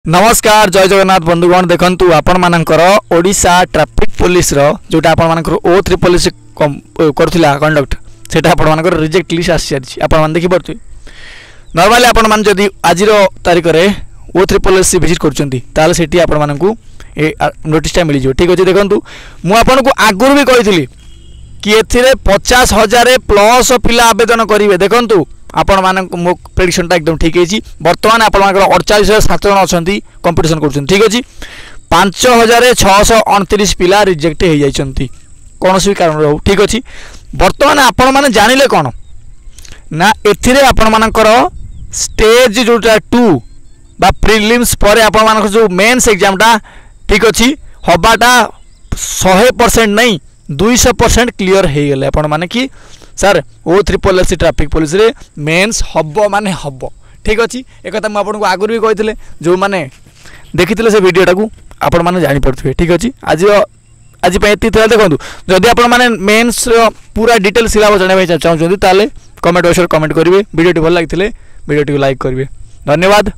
नमस्कार जय जगन्नाथ बंधुगण देखंतु आपण मानकर ओडिशा ट्रैफिक पुलिस रो जोटा आपण मानकर O3 पुलिस करथिला कंडक्ट सेटा आपण मानकर रिजेक्ट लिस्ट आसी जाछि आपण मान देखि परथि नॉर्मली आपण मान जदी आज रो तारिख रे O3 पुलिस विजिट करचंती ताले सेठी आपण मानकू ए नोटिस टा मिली जो ठीक अछि देखंतु मु आपण को आगुर भी कहितली कि एथिरे 50,000 प्लस पिला आवेदन करिवे देखंतु आपण मानक मो प्रेडिक्शनटा एकदम ठीक है बर्तमान आपण मानकर 48,7 जन अछंती कंपटीशन करछन ठीक अछि 5,629 पिला रिजेक्ट हो जाइछंती कोनोसी भी कारण रहू ठीक अछि बर्तमान आपण माने जानिले कोन ना एथिरे आपण मानकर स्टेज जोटा 2 बा प्रीलिम्स परे आपण मानकर जो मेंस एग्जाम टा ठीक अछि हबाटा 100% नहीं 200% क्लियर हो गले आपण माने कि sir O3 police traffic police रे मेंस हब्बो माने हब्बो ठीक अछि एक कथा म आपन को आगुर भी कहितले जो माने देखितले से वीडियो टाकू आपन माने जानि पड़थि ठीक अछि आज पे एति थला देखंतु जदि आपन माने मेंस रो पूरा डिटेल सिलेबस जणे भाई चाहउछंती ताले कमेंट बॉक्स रे कमेंट करिवे वीडियो टी भल लागितले वीडियो टी लाइक करिवे धन्यवाद।